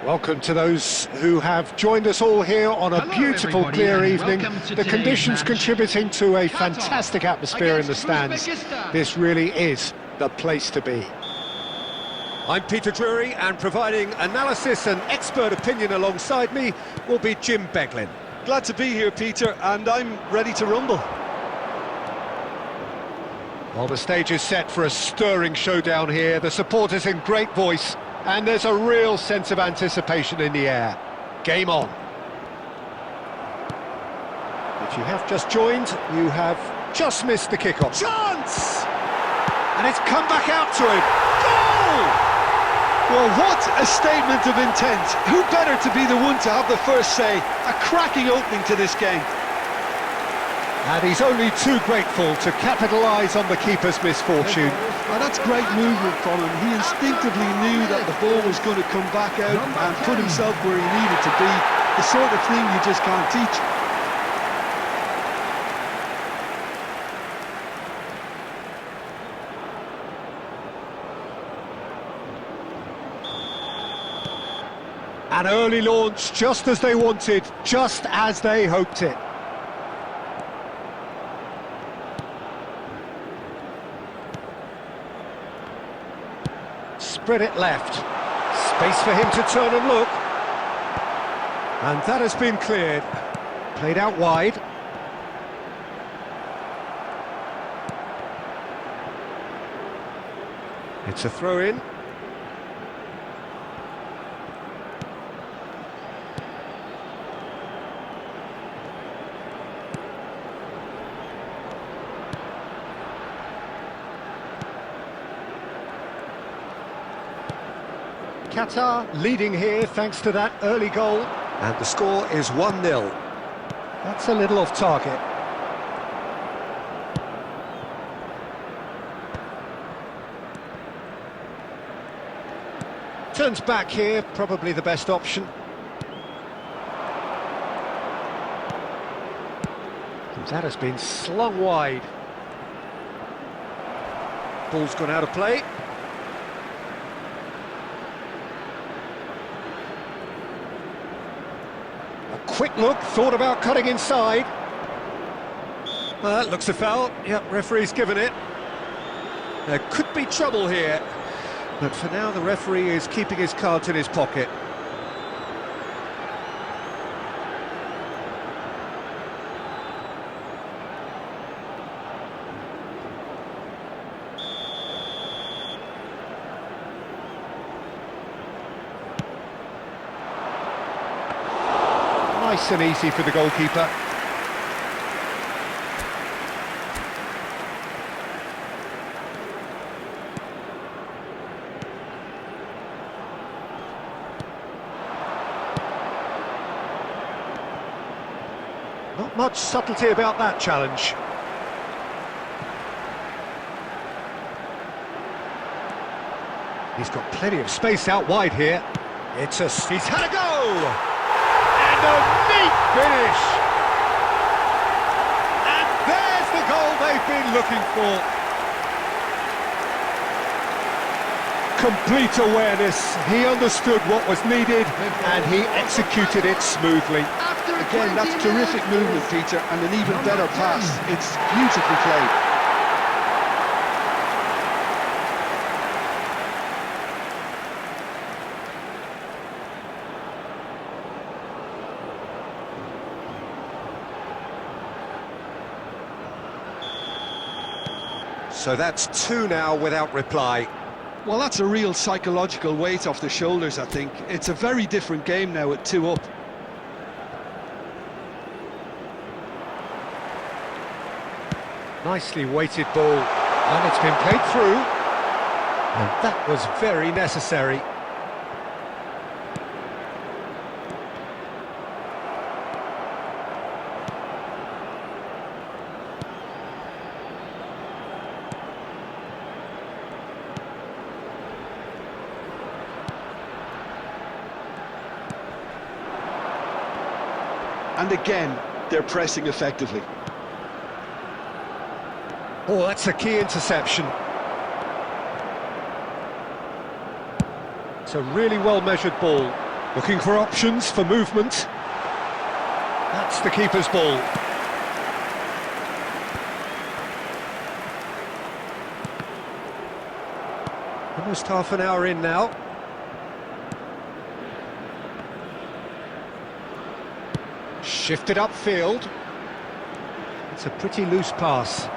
Welcome to those who have joined us all here on a beautiful, clear evening. The conditions contributing to a fantastic atmosphere in the stands. This really is the place to be. I'm Peter Drury, and providing analysis and expert opinion alongside me will be Jim Beglin. Glad to be here, Peter, and I'm ready to rumble. Well, the stage is set for a stirring showdown here. The supporters in great voice, and there's a real sense of anticipation in the air. Game on. If you have just joined, you have just missed the kickoff. Chance! And it's come back out to him. Goal! Well, what a statement of intent. Who better to be the one to have the first say? A cracking opening to this game. And he's only too grateful to capitalise on the keeper's misfortune. Well, that's great movement from him. He instinctively knew that the ball was going to come back out and put himself where he needed to be. The sort of thing you just can't teach. An early launch, just as they wanted, just as they hoped it. Spread it left. Space for him to turn and look. And that has been cleared. Played out wide. It's a throw-in. Qatar leading here thanks to that early goal. And the score is 1-0. That's a little off target. Turns back here, probably the best option. And that has been slung wide. Ball's gone out of play. Quick look, thought about cutting inside. Well, that looks a foul. Yep, referee's given it. There could be trouble here, but for now the referee is keeping his cards in his pocket. Nice and easy for the goalkeeper. Not much subtlety about that challenge. He's got plenty of space out wide here. He's had a go! And a neat finish! And there's the goal they've been looking for. Complete awareness. He understood what was needed and he executed it smoothly. Again, that's terrific movement, Peter, and an even better pass. It's beautifully played. So that's 2 now without reply. Well, that's a real psychological weight off the shoulders, I think. It's a very different game now at 2 up. Nicely weighted ball, and it's been played through. And that was very necessary. And again, they're pressing effectively. Oh, that's a key interception. It's a really well-measured ball. Looking for options for movement. That's the keeper's ball. Almost half an hour in now. Shifted upfield. It's a pretty loose pass.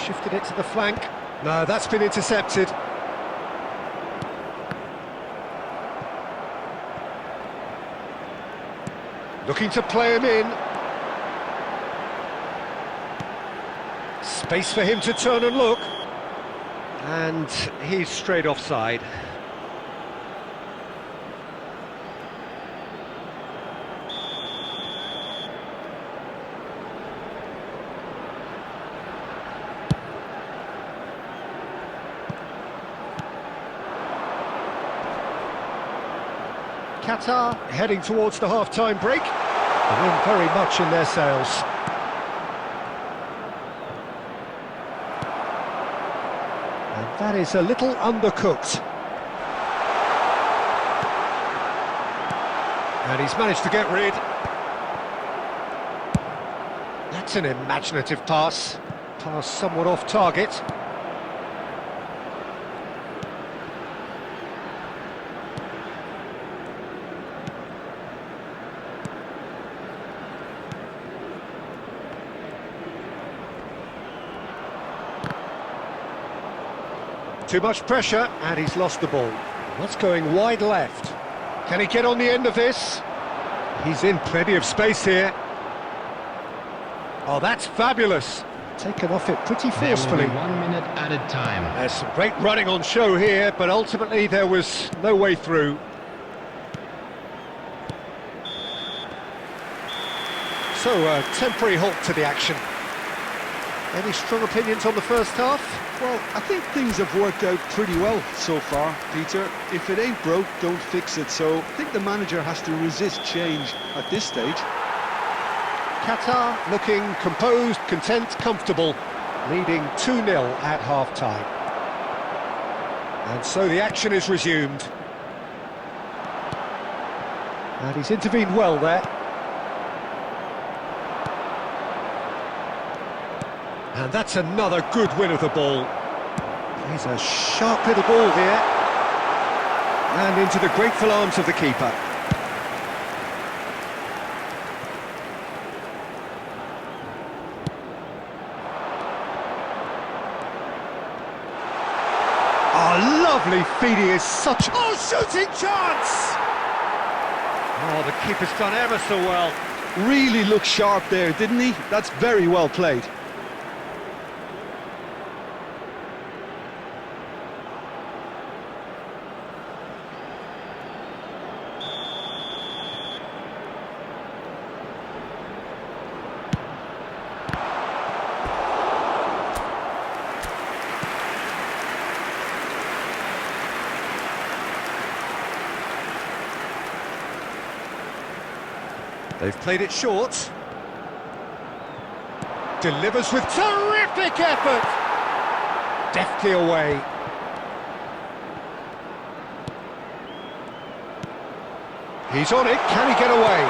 Shifted it to the flank. No, that's been intercepted. Looking to play him in. Space for him to turn and look. And he's straight offside. Qatar heading towards the half-time break. The wind very much in their sails. And that is a little undercooked. And he's managed to get rid. That's an imaginative pass. Pass somewhat off target. Too much pressure, and he's lost the ball. That's going wide left. Can he get on the end of this? He's in plenty of space here. Oh, that's fabulous. Taken off it pretty forcefully. There will be 1 minute added time. There's some great running on show here, but ultimately there was no way through. So, a temporary halt to the action. Any strong opinions on the first half? Well, I think things have worked out pretty well so far, Peter. If it ain't broke, don't fix it. So I think the manager has to resist change at this stage. Qatar looking composed, content, comfortable, leading 2-0 at half-time. And so the action is resumed. And he's intervened well there. And that's another good win of the ball. He's a sharp little ball here. And into the grateful arms of the keeper. Oh, lovely feed, he is such... Oh, shooting chance! Oh, the keeper's done ever so well. Really looked sharp there, didn't he? That's very well played. They've played it short. Delivers with terrific effort. Deftly away. He's on it, can he get away?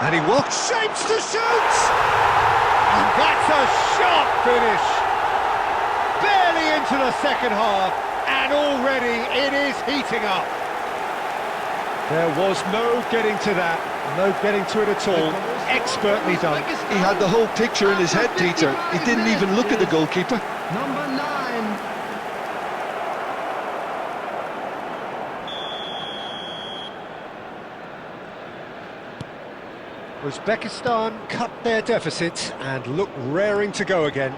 And he walks, shapes to shoot! And that's a sharp finish! Barely into the second half, and already it is heating up. There was no getting to that, no getting to it at all. Expertly done. He had the whole picture in his head, Peter. He didn't even look at the goalkeeper. Number 9. Uzbekistan cut their deficit and look raring to go again.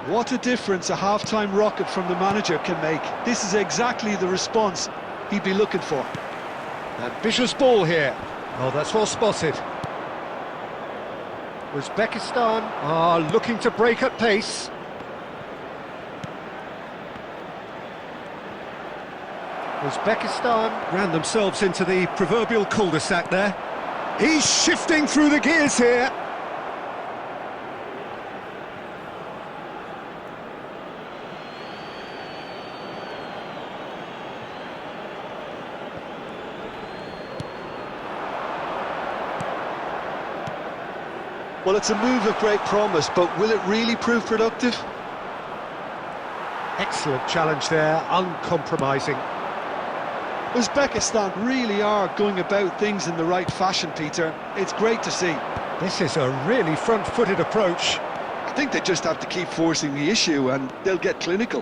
What a difference a half-time rocket from the manager can make. This is exactly the response he'd be looking for. Ambitious ball here. Oh, that's well spotted. Uzbekistan are looking to break at pace. Uzbekistan ran themselves into the proverbial cul-de-sac there. He's shifting through the gears here. Well, it's a move of great promise, but will it really prove productive? Excellent challenge there, uncompromising. Uzbekistan really are going about things in the right fashion, Peter. It's great to see. This is a really front-footed approach. I think they just have to keep forcing the issue and they'll get clinical.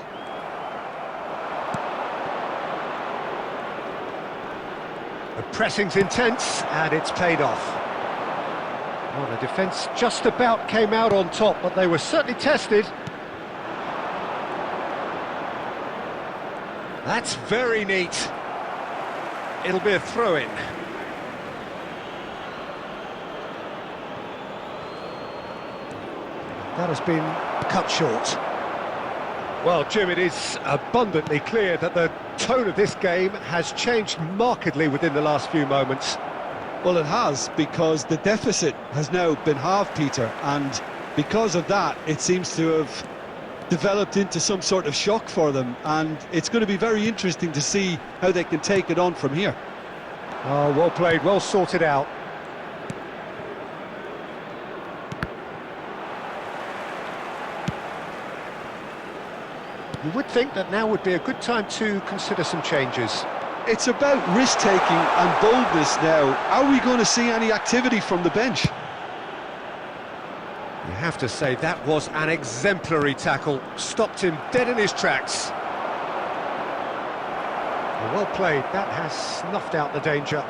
The pressing's intense and it's paid off. Well, the defence just about came out on top, but they were certainly tested. That's very neat. It'll be a throw-in. That has been cut short. Well, Jim, it is abundantly clear that the tone of this game has changed markedly within the last few moments. Well, it has, because the deficit has now been halved, Peter, and because of that, it seems to have developed into some sort of shock for them, and it's going to be very interesting to see how they can take it on from here. Oh, well played, well sorted out. You would think that now would be a good time to consider some changes. It's about risk-taking and boldness now. Are we going to see any activity from the bench? You have to say that was an exemplary tackle. Stopped him dead in his tracks. Well played, that has snuffed out the danger.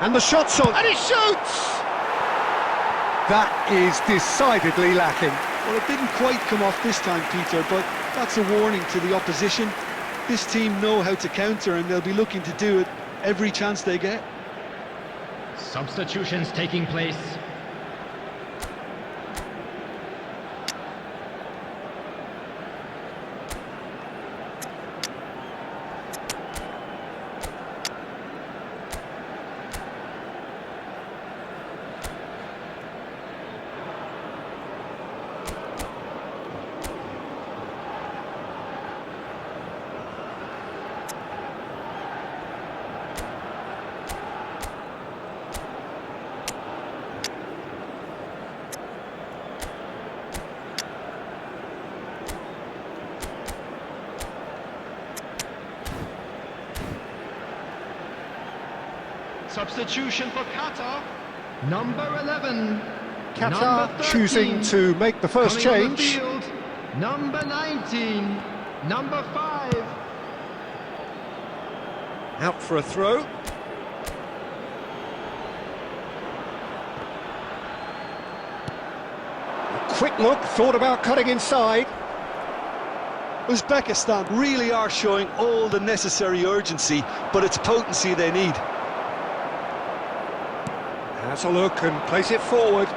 And the shot's on, and he shoots! That is decidedly lacking. Well, it didn't quite come off this time, Peter, but that's a warning to the opposition. This team know how to counter, and they'll be looking to do it every chance they get. Substitutions taking place. Substitution for Qatar. Number 11. Qatar Number 13, choosing to make the first coming on the change. field, number 19. Number 5. Out for a throw. A quick look, thought about cutting inside. Uzbekistan really are showing all the necessary urgency, but it's potency they need. Has a look and plays it forward.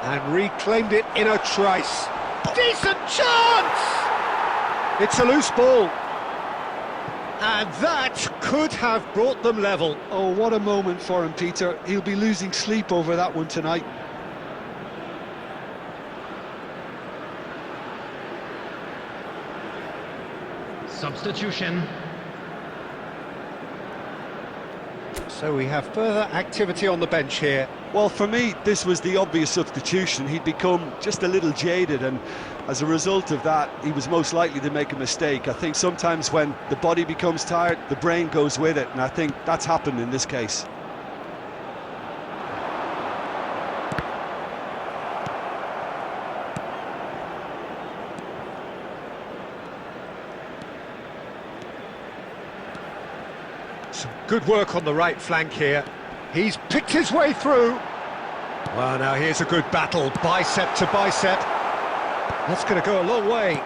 And reclaimed it in a trice. Decent chance! It's a loose ball. And that could have brought them level. Oh, what a moment for him, Peter. He'll be losing sleep over that one tonight. Substitution. So we have further activity on the bench here. Well, for me, this was the obvious substitution. He'd become just a little jaded, and as a result of that, he was most likely to make a mistake. I think sometimes when the body becomes tired, the brain goes with it, and I think that's happened in this case. Some good work on the right flank here. He's picked his way through. Well, now here's a good battle, bicep to bicep. That's going to go a long way.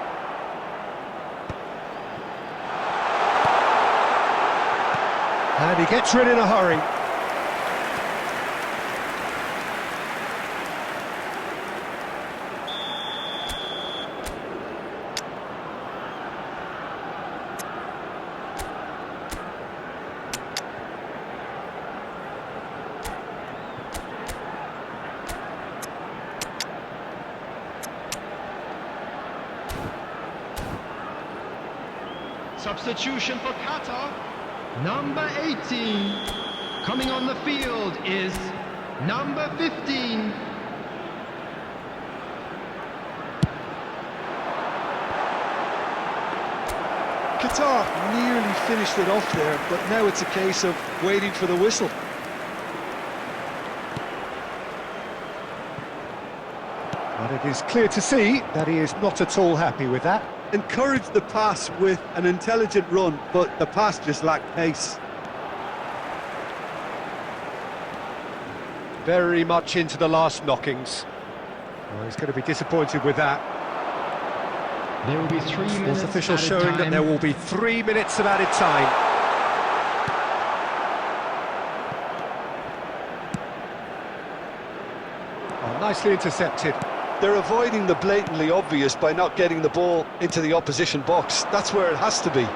And he gets rid in a hurry. Substitution for Qatar, number 18. Coming on the field is number 15. Qatar nearly finished it off there, but now it's a case of waiting for the whistle. And it is clear to see that he is not at all happy with that. Encouraged the pass with an intelligent run, but the pass just lacked pace. Very much into the last knockings. Well, he's going to be disappointed with that. There will be 3 minutes. Fourth official added showing time. that there will be 3 minutes of added time. Oh, nicely intercepted. They're avoiding the blatantly obvious by not getting the ball into the opposition box. That's where it has to be.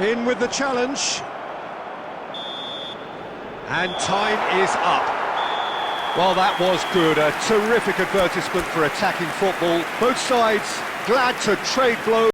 In with the challenge. And time is up. Well, that was good. A terrific advertisement for attacking football. Both sides glad to trade blows.